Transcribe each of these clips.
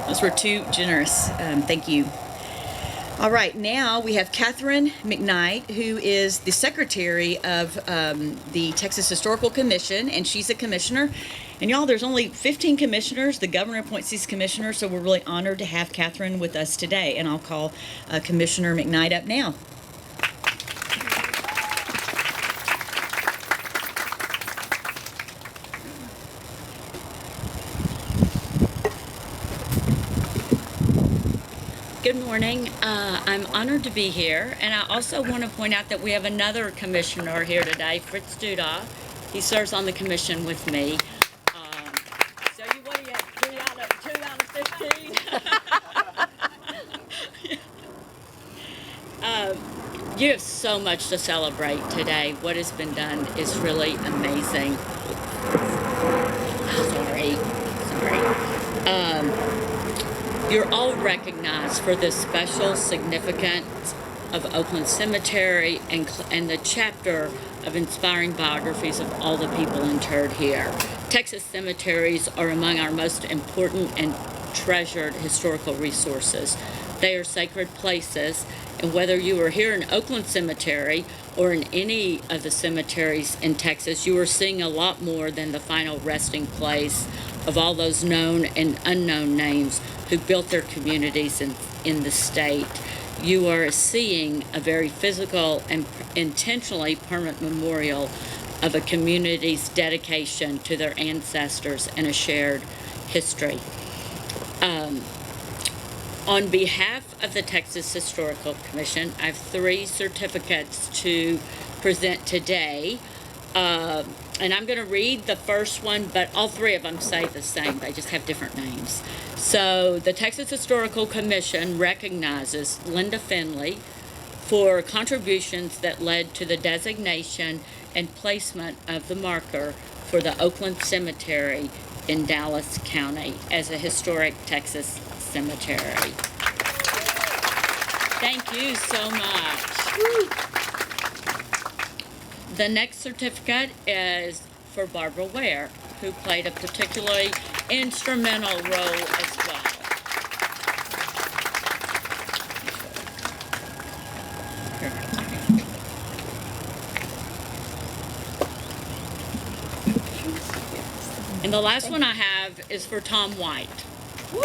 Those were too generous. Thank you. All right, now we have Catherine McKnight, who is the secretary of the Texas Historical Commission, and she's a commissioner. And y'all, there's only 15 commissioners. The governor appoints these commissioners, so we're really honored to have Catherine with us today. And I'll call Commissioner McKnight up now. Good morning. I'm honored to be here, and I also want to point out that we have another commissioner here today, Fritz Duda. He serves on the commission with me. So you what do you have? 2 out of 15. You have so much to celebrate today. What has been done is really amazing. Sorry. You're all recognized for the special significance of Oakland Cemetery and the chapter of inspiring biographies of all the people interred here. Texas cemeteries are among our most important and treasured historical resources. They are sacred places, and whether you are here in Oakland Cemetery or in any of the cemeteries in Texas, you are seeing a lot more than the final resting place of all those known and unknown names who built their communities in the state. You are seeing a very physical and intentionally permanent memorial of a community's dedication to their ancestors and a shared history. On behalf of the Texas Historical Commission, I have 3 certificates to present today. And I'm going to read the first one, but all 3 of them say the same. They just have different names. So the Texas Historical Commission recognizes Linda Finley for contributions that led to the designation and placement of the marker for the Oakland Cemetery in Dallas County as a historic Texas cemetery. Thank you so much. Woo. The next certificate is for Barbara Ware, who played a particularly instrumental role as well. And the last one I have is for Tom White. Woo!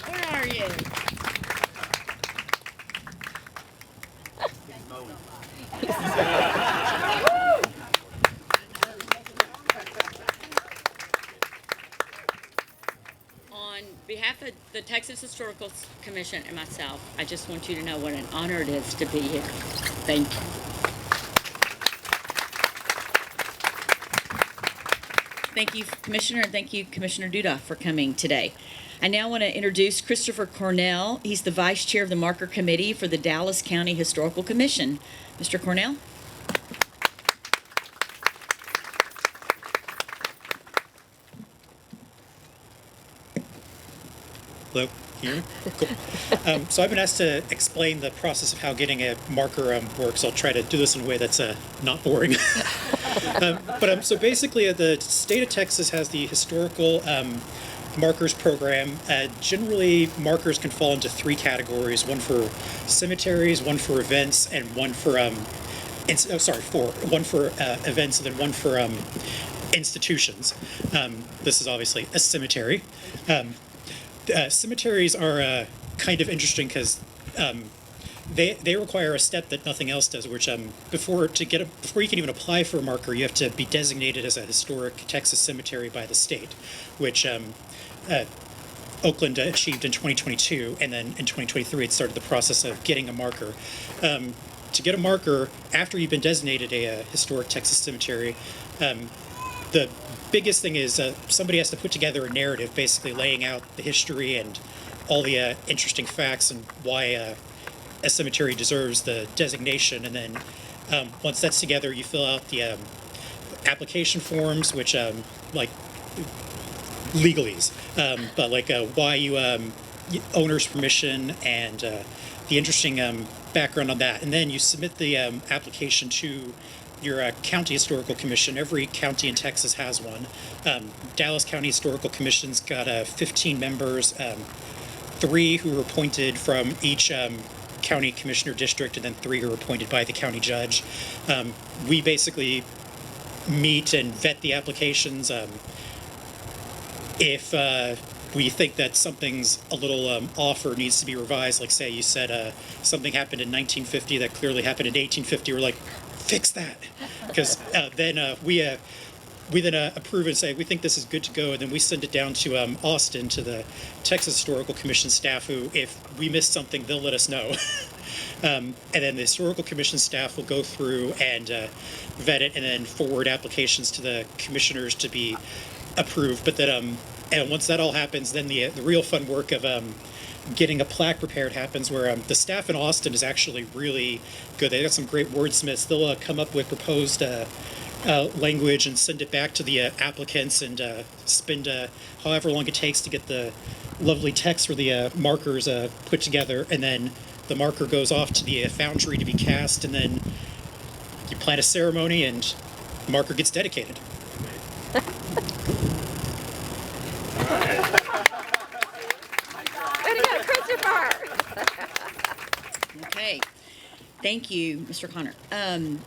Where are you? On behalf of the Texas Historical Commission and myself, I just want you to know what an honor it is to be here. Thank you. Thank you, Commissioner, and thank you, Commissioner Duda, for coming today. I now want to introduce Christopher Cornell. He's the Vice Chair of the Marker Committee for the Dallas County Historical Commission. Mr. Cornell? Hello, can you hear me? Cool. So I've been asked to explain the process of how getting a marker works. I'll try to do this in a way that's not boring. So basically, the state of Texas has the historical markers program. Generally, markers can fall into 3 categories: one for cemeteries, one for events, and one for 4. One for events, and then one for institutions. This is obviously a cemetery. Cemeteries are kind of interesting because they require a step that nothing else does, which before you can even apply for a marker, you have to be designated as a historic Texas cemetery by the state, which Oakland achieved in 2022, and then in 2023 it started the process of getting a marker. To get a marker after you've been designated a historic Texas cemetery, the biggest thing is somebody has to put together a narrative, basically laying out the history and all the interesting facts and why a cemetery deserves the designation. And then once that's together, you fill out the application forms, which like legalese, but like why you owner's permission and the interesting background on that. And then you submit the application to your county historical commission. Every county in Texas has one. Dallas County Historical Commission's got 15 members, 3 who are appointed from each county commissioner district, and then 3 who are appointed by the county judge. We basically meet and vet the applications. If we think that something's a little off or needs to be revised, like say you said something happened in 1950 that clearly happened in 1850, we're like, fix that, because then we then approve and say we think this is good to go, and then we send it down to Austin to the Texas Historical Commission staff, who, if we missed something, they'll let us know. And then the Historical Commission staff will go through and vet it, and then forward applications to the commissioners to be approved. But then, and once that all happens, then the real fun work of getting a plaque prepared happens, where the staff in Austin is actually really good. They got some great wordsmiths. They'll come up with proposed language and send it back to the applicants, and spend however long it takes to get the lovely text for the markers put together, and then the marker goes off to the foundry to be cast, and then you plan a ceremony and the marker gets dedicated. Way to go, Christopher! Okay. Thank you, Mr. Connor.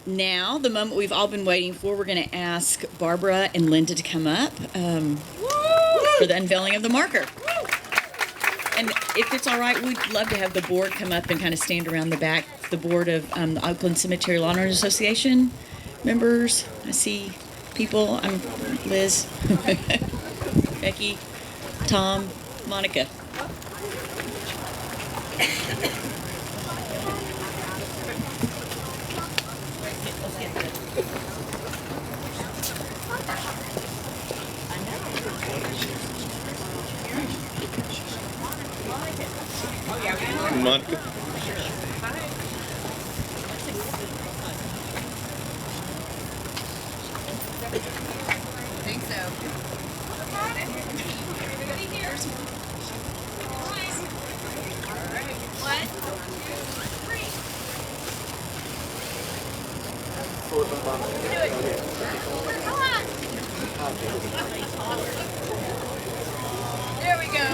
Now, the moment we've all been waiting for, we're going to ask Barbara and Linda to come up for the unveiling of the marker. And if it's all right, we'd love to have the board come up and kind of stand around the back, the board of the Oakland Cemetery Lawn Owners Association members. I see people. I'm Liz, Becky, Tom, Monica. Monica. think so. Everybody here. One, two, three. Do it. Come on. There we go.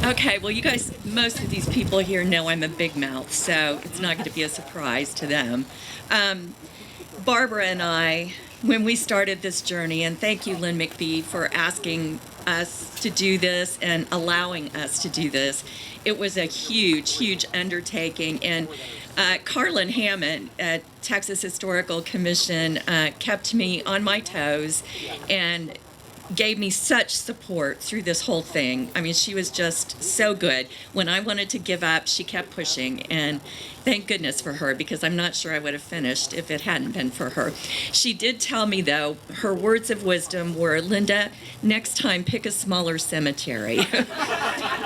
Okay, well, you guys, most of these people here know I'm a big mouth, so it's not going to be a surprise to them. Barbara and I, when we started this journey, and thank you, Lynn McPhee, for asking us to do this and allowing us to do this. It was a huge, huge undertaking, and Carlin Hammond at Texas Historical Commission kept me on my toes and gave me such support through this whole thing. I mean, she was just so good. When I wanted to give up, she kept pushing, and thank goodness for her, because I'm not sure I would have finished if it hadn't been for her. She did tell me, though, her words of wisdom were, Linda, next time pick a smaller cemetery.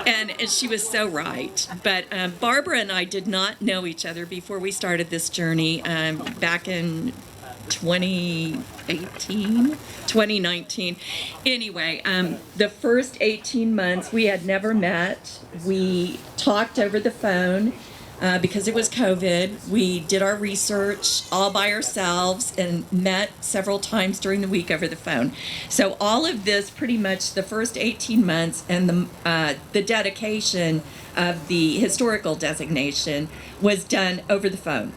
and she was so right. But Barbara and I did not know each other before we started this journey back in 2019. Anyway, the first 18 months we had never met. We talked over the phone because it was COVID. We did our research all by ourselves and met several times during the week over the phone. So all of this, pretty much the first 18 months and the dedication of the historical designation was done over the phone.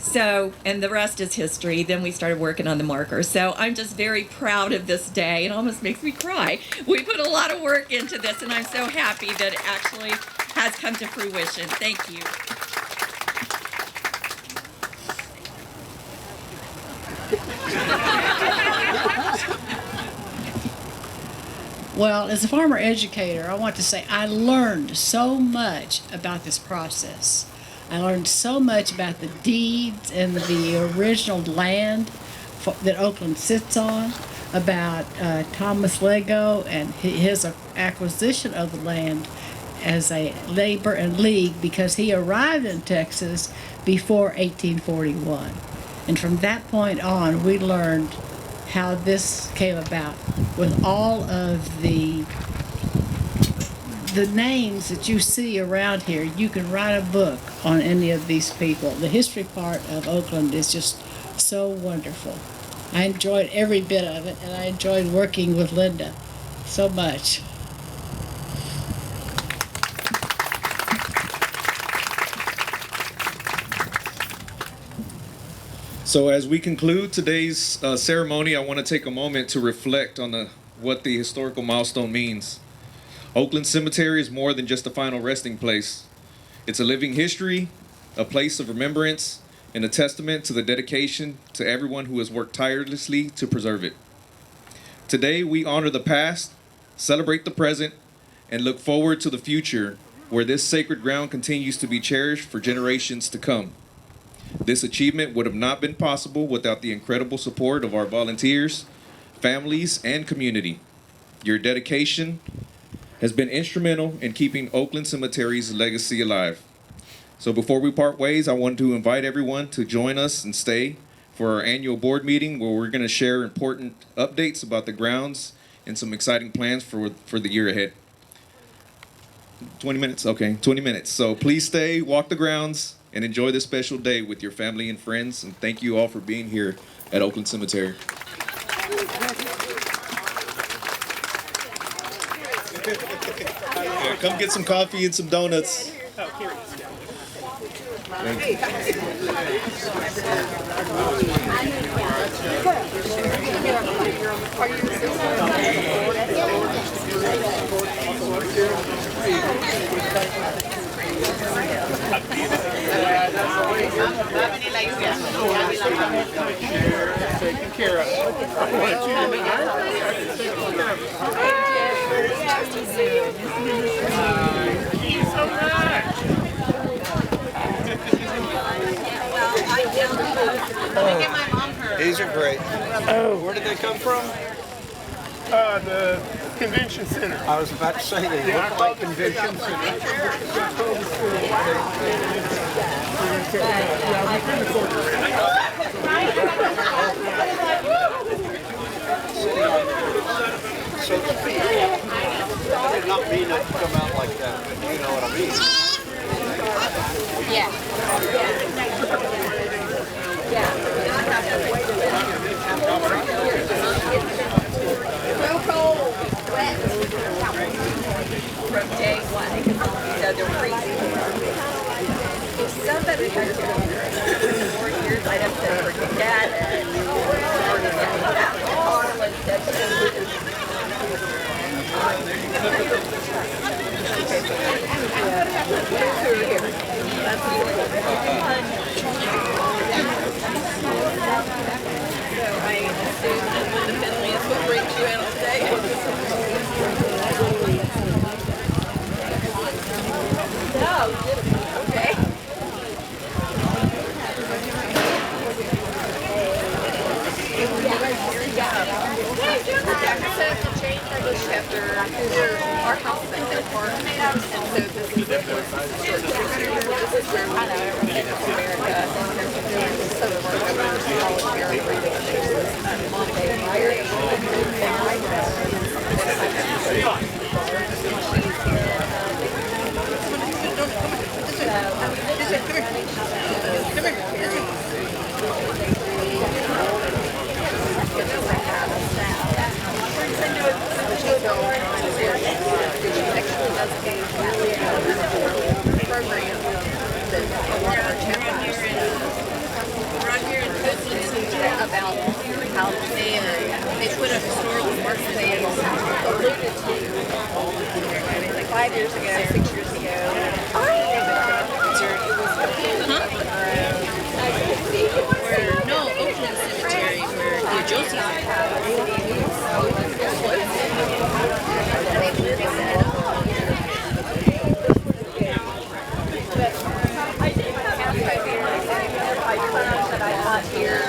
So, and the rest is history. Then we started working on the marker. So I'm just very proud of this day. It almost makes me cry. We put a lot of work into this, and I'm so happy that it actually has come to fruition. Thank you. Well, as a former educator, I want to say I learned so much about this process. I learned so much about the deeds and the original land that Oakland sits on. about Thomas Lego and his acquisition of the land as a labor and league, because he arrived in Texas before 1841. And from that point on, we learned how this came about with all of the names that you see around here. You can write a book on any of these people. The history part of Oakland is just so wonderful. I enjoyed every bit of it, and I enjoyed working with Linda so much. So as we conclude today's ceremony, I want to take a moment to reflect on what the historical milestone means. Oakland Cemetery is more than just a final resting place. It's a living history, a place of remembrance, and a testament to the dedication to everyone who has worked tirelessly to preserve it. Today, we honor the past, celebrate the present, and look forward to the future, where this sacred ground continues to be cherished for generations to come. This achievement would have not been possible without the incredible support of our volunteers, families, and community. Your dedication has been instrumental in keeping Oakland Cemetery's legacy alive. So before we part ways, I want to invite everyone to join us and stay for our annual board meeting, where we're going to share important updates about the grounds and some exciting plans for the year ahead. 20 minutes? Okay, 20 minutes. So please stay, walk the grounds, and enjoy this special day with your family and friends. And thank you all for being here at Oakland Cemetery. Yeah, come get some coffee and some donuts. Taken care of. I want you so much. These are great. Oh, where did they come from? The convention center. I was about to say they look like convention center. So I did not mean it to come out like that, but you know what I mean. Yeah. So cold, wet. From day one, so they're freezing. If somebody had to go here 4 years, I'd have to forget it. So I assume that the family is what brings you in all day. No, okay. To change our bush chapter, our house is in Hill Park, and so this is where I know everything is America. So the work of all of your about how they put a historical mark that they alluded to like 5 years ago, 6 years ago. No, Oakland Cemetery, where the Josies I got here.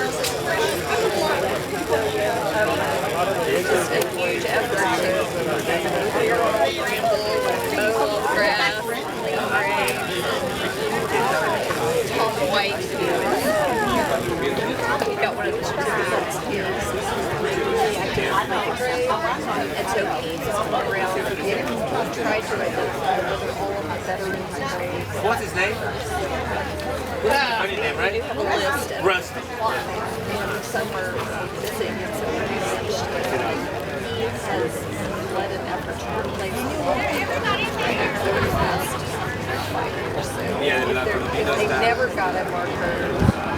kids. Really active with the grave. And so he's gone around and tried to identify all of the veterans' graves. What's his name? Funny name, right? We do have a list of Rusty. and some are missing and some are diminished. He has led an effort to replace all of them over the past 5 years. So if they've never got a marker,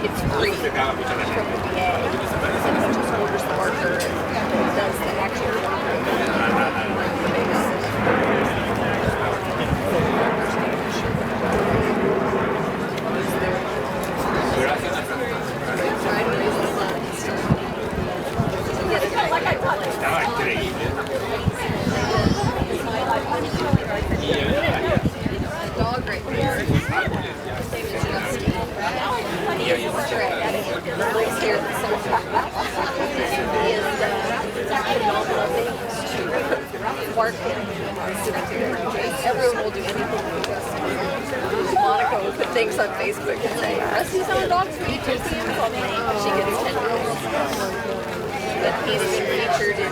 it's free from the VA. And he just orders the marker and does the actual marker. Dog right there. His name is Rusty. He is a stray. He lives here in the summer. He is phenomenal things to work in our cemetery. Everyone will do anything for us. Monica will put things on Facebook and say, Rusty's on dogs for you to see. She gets $10. But he's been featured in